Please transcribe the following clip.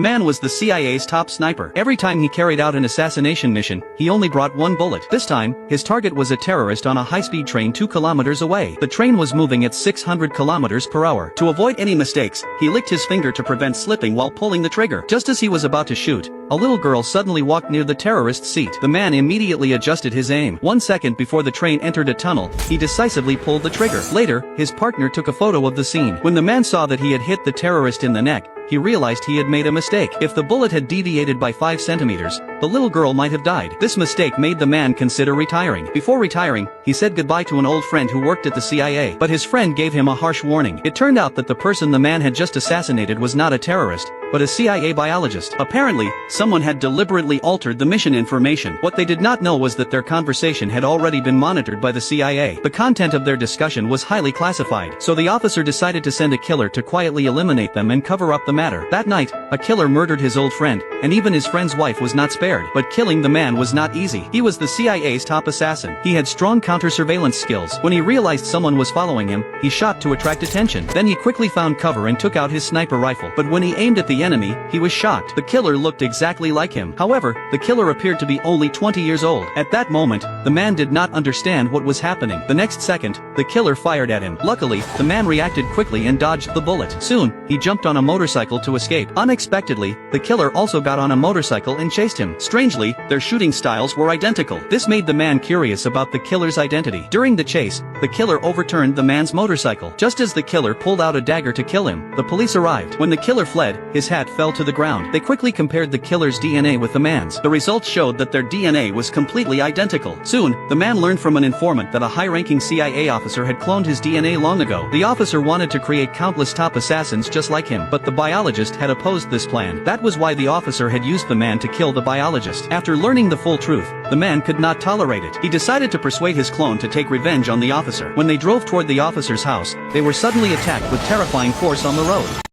Man was the CIA's top sniper. Every time he carried out an assassination mission, he only brought one bullet. This time, his target was a terrorist on a high-speed train 2 kilometers away. The train was moving at 600 kilometers per hour. To avoid any mistakes, he licked his finger to prevent slipping while pulling the trigger. Just as he was about to shoot, a little girl suddenly walked near the terrorist's seat. The man immediately adjusted his aim. 1 second before the train entered a tunnel, he decisively pulled the trigger. Later, his partner took a photo of the scene. When the man saw that he had hit the terrorist in the neck, he realized he had made a mistake. If the bullet had deviated by 5 centimeters, the little girl might have died. This mistake made the man consider retiring. Before retiring, he said goodbye to an old friend who worked at the CIA. But his friend gave him a harsh warning. It turned out that the person the man had just assassinated was not a terrorist, but a CIA biologist. Apparently, someone had deliberately altered the mission information. What they did not know was that their conversation had already been monitored by the CIA. The content of their discussion was highly classified, so the officer decided to send a killer to quietly eliminate them and cover up the matter. That night, a killer murdered his old friend, and even his friend's wife was not spared. But killing the man was not easy. He was the CIA's top assassin. He had strong counter-surveillance skills. When he realized someone was following him, he shot to attract attention. Then he quickly found cover and took out his sniper rifle. But when he aimed at the enemy, he was shocked. The killer looked exactly like him. However, the killer appeared to be only 20 years old. At that moment, the man did not understand what was happening. The next second, the killer fired at him. Luckily, the man reacted quickly and dodged the bullet. Soon, he jumped on a motorcycle to escape. Unexpectedly, the killer also got on a motorcycle and chased him. Strangely, their shooting styles were identical. This made the man curious about the killer's identity. During the chase, the killer overturned the man's motorcycle. Just as the killer pulled out a dagger to kill him, the police arrived. When the killer fled, his hat fell to the ground. They quickly compared the killer's DNA with the man's. The results showed that their DNA was completely identical. Soon, the man learned from an informant that a high-ranking CIA officer had cloned his DNA long ago. The officer wanted to create countless top assassins just like him, but the biologist had opposed this plan. That was why the officer had used the man to kill the biologist. After learning the full truth, the man could not tolerate it. He decided to persuade his clone to take revenge on the officer. When they drove toward the officer's house, they were suddenly attacked with terrifying force on the road.